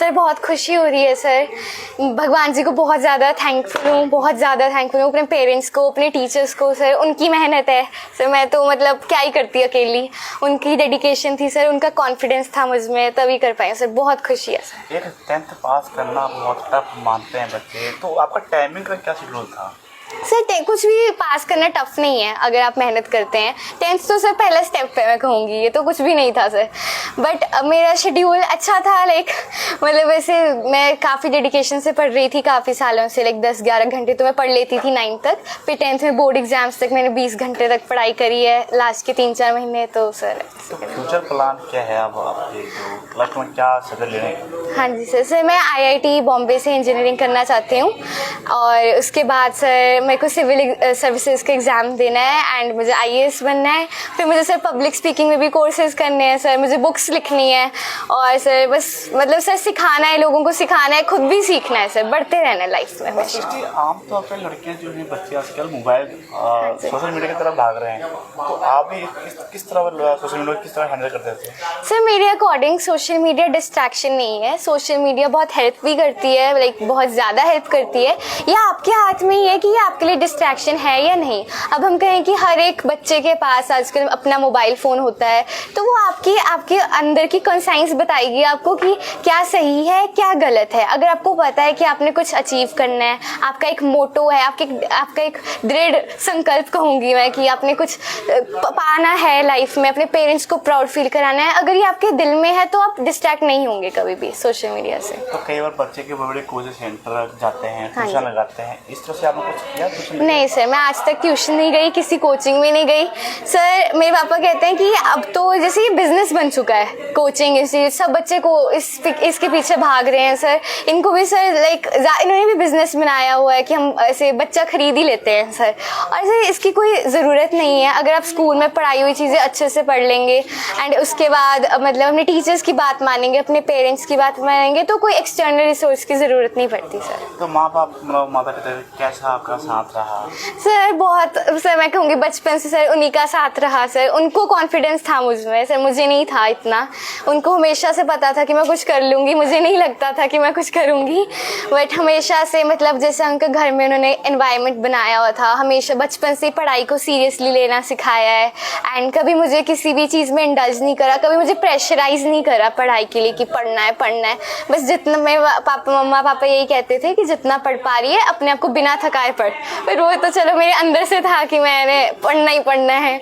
Sir बहुत खुशी हो रही है सर, भगवान जी को बहुत ज़्यादा थैंकफुल हूँ, बहुत ज़्यादा थैंकफुल हूँ अपने पेरेंट्स को, अपने टीचर्स को। सर उनकी मेहनत है सर, मैं तो मतलब क्या ही करती अकेली, उनकी डेडिकेशन थी सर, उनका कॉन्फिडेंस था मुझ में, तभी कर पाए सर। बहुत खुशी है सर। एक 10th पास करना बहुत टफ मानते हैं बच्चे, तो आपका टाइमिंग का क्या शेड्यूल था? सर कुछ भी पास करना टफ नहीं है अगर आप मेहनत करते हैं। 10th तो सर पहला स्टेप है मैं कहूँगी, ये तो कुछ भी नहीं था सर। बट मेरा शेड्यूल अच्छा था, लाइक मतलब वैसे मैं काफ़ी डेडिकेशन से पढ़ रही थी काफ़ी सालों से, लाइक 10-11 घंटे तो मैं पढ़ लेती थी 9th तक। फिर 10th में बोर्ड एग्जाम्स तक मैंने 20 घंटे तक पढ़ाई करी है लास्ट के 3-4 महीने। तो सर तो फ्यूचर प्लान क्या है अब आपके, जो लाइफ में क्या सदर ले रहे हैं? हाँ जी सर मैं IIT बॉम्बे से इंजीनियरिंग करना चाहती हूँ, और उसके बाद सर मेरे को सिविल सर्विसेज का एग्ज़ाम देना है एंड मुझे IAS बनना है। फिर मुझे सर पब्लिक स्पीकिंग में भी कोर्सेज करने हैं सर, मुझे बुक्स लिखनी है, और सर बस मतलब सर सिखाना है, लोगों को सिखाना है, खुद भी सीखना है सर, बढ़ते रहना है लाइफ में हमेशा। आमतौर पर लड़कियां जो हैं, बच्चे आजकल मोबाइल सोशल मीडिया की तरफ भाग रहे हैं, तो आप भी किस तरह सोशल मीडिया किस तरह हैंडल करते थे? सर मेरे अकॉर्डिंग सोशल मीडिया डिस्ट्रैक्शन नहीं है, सोशल मीडिया बहुत हेल्प भी करती है, लाइक बहुत ज़्यादा हेल्प करती है। यह आपके हाथ में ही है कि ये आपके लिए डिस्ट्रैक्शन है या नहीं। अब हम कहें कि हर एक बच्चे के पास आजकल अपना मोबाइल फ़ोन होता है, तो वो आपके अंदर की कॉन्साइंस बताएगी आपको कि क्या सही है क्या गलत है। अगर आपको पता है कि आपने कुछ अचीव करना है, आपका एक मोटो है, आपका एक दृढ़ संकल्प कहूँगी मैं कि आपने कुछ पाना है लाइफ में, अपने पेरेंट्स को प्राउड फील कराना है, अगर ये आपके दिल में है तो आप डिस्ट्रैक्ट नहीं होंगे कभी भी सोशल मीडिया से। तो कई बार बच्चे के बड़े कोचिंग सेंटर जाते हैं, ट्यूशन लगाते हैं, इस तरह से आपने कुछ किया? नहीं सर मैं आज तक ट्यूशन नहीं गई, किसी कोचिंग में नहीं गई सर। मेरे पापा कहते हैं कि अब तो जैसे ये बिजनेस बन चुका है कोचिंग, इसी सब बच्चे को इसके पीछे भाग रहे हैं सर। इनको भी सर लाइक इन्होंने भी बिजनेस बनाया हुआ है कि हम ऐसे बच्चा खरीद ही लेते हैं सर, और सर इसकी कोई ज़रूरत नहीं है। अगर आप स्कूल में पढ़ाई हुई चीज़ें अच्छे से पढ़ लेंगे एंड उसके बाद मतलब अपने टीचर्स की बात मानेंगे, अपने पेरेंट्स की बात मानेंगे, तो कोई एक्सटर्नल रिसोर्स की ज़रूरत नहीं पड़ती सर। तो माता पिता कैसा आपका साथ रहा? सर बहुत सर मैं कहूँगी बचपन से सर उन्हीं का साथ रहा सर। उनको कॉन्फिडेंस था मुझ में सर, मुझे नहीं था इतना। उनको हमेशा से पता था कि मैं कुछ कर लूँगी, मुझे नहीं लगता था कि मैं कुछ करूँगी, बट हमेशा से मतलब जैसे उनके घर में उन्होंने एनवायरनमेंट बनाया हुआ था, हमेशा बचपन से पढ़ाई को सीरियसली लेना सिखाया है एंड कभी मुझे किसी भी चीज़ में इंडल्ज नहीं करा, कभी मुझे प्रेशराइज नहीं करा पढ़ाई के लिए कि पढ़ना है पढ़ना है। बस जितना मैं मम्मा पापा यही कहते थे कि जितना पढ़ पा रही है अपने आप को बिना थकाए पढ़, पर वो तो चलो मेरे अंदर से था कि मैंने पढ़ना ही पढ़ना है।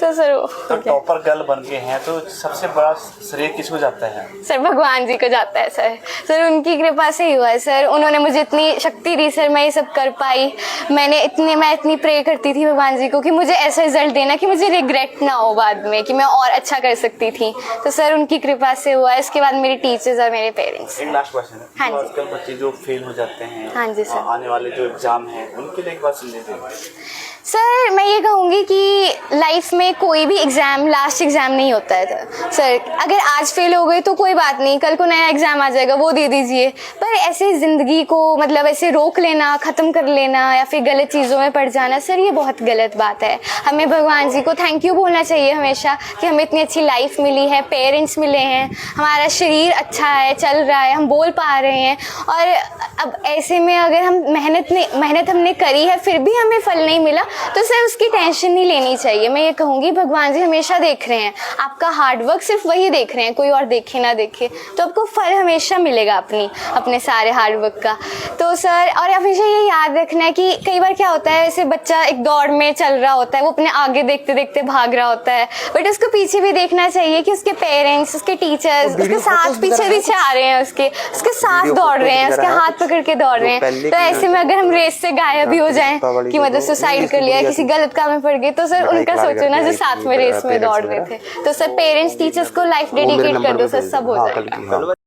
तो सर तो टॉपर गर्ल बन के हैं, तो सबसे बड़ा श्रेय किसको जाता है? सर भगवान जी को जाता है सर उनकी कृपा से ही हुआ है सर। उन्होंने मुझे इतनी शक्ति दी सर, मैं ये सब कर पाई। मैं इतनी प्रे करती थी भगवान जी को कि मुझे ऐसा रिजल्ट देना कि मुझे रिग्रेट ना हो बाद में, कि मैं और अच्छा कर सकती थी। तो सर उनकी कृपा से हुआ है, इसके बाद मेरे टीचर्स और मेरे पेरेंट्स। एक लास्ट क्वेश्चन है, हाँ जी। आजकल बच्चे जो फेल हो जाते हैं, हाँ जी सर, आने वाले जो एग्जाम है उनके लिए एक बात संदेश दें। सर मैं ये कहूँगी कि लाइफ में कोई भी एग्ज़ाम लास्ट एग्ज़ाम नहीं होता है सर। अगर आज फेल हो गए तो कोई बात नहीं, कल को नया एग्ज़ाम आ जाएगा, वो दे दीजिए। पर ऐसे ज़िंदगी को मतलब ऐसे रोक लेना, ख़त्म कर लेना या फिर गलत चीज़ों में पड़ जाना सर, ये बहुत गलत बात है। हमें भगवान जी को थैंक यू बोलना चाहिए हमेशा कि हमें इतनी अच्छी लाइफ मिली है, पेरेंट्स मिले हैं, हमारा शरीर अच्छा है, चल रहा है, हम बोल पा रहे हैं। और अब ऐसे में अगर हम मेहनत हमने करी है फिर भी हमें फल नहीं मिला, तो सर उसकी टेंशन नहीं लेनी चाहिए। मैं ये कहूँगी भगवान जी हमेशा देख रहे हैं, आपका हार्डवर्क सिर्फ वही देख रहे हैं, कोई और देखे ना देखे, तो आपको फल हमेशा मिलेगा अपने सारे हार्डवर्क का। तो सर और हमेशा ये याद रखना है कि कई बार क्या होता है, ऐसे बच्चा एक दौड़ में चल रहा होता है, वो अपने आगे देखते देखते भाग रहा होता है, बट उसको पीछे भी देखना चाहिए कि उसके पेरेंट्स, उसके टीचर्स उसके साथ पीछे आ रहे हैं, उसके साथ दौड़ रहे हैं, उसके हाथ पकड़ के दौड़ रहे हैं। तो ऐसे में अगर हम रेस से गायब भी हो जाएं कि मतलब सुसाइड कर लिया, किसी गलत काम में पड़ गए, तो सर उनका सोचो ना जो साथ में रेस में दौड़ रहे थे। तो सर पेरेंट्स टीचर्स को लाइफ डेडिकेट कर दो सर, सब हो जाएगा।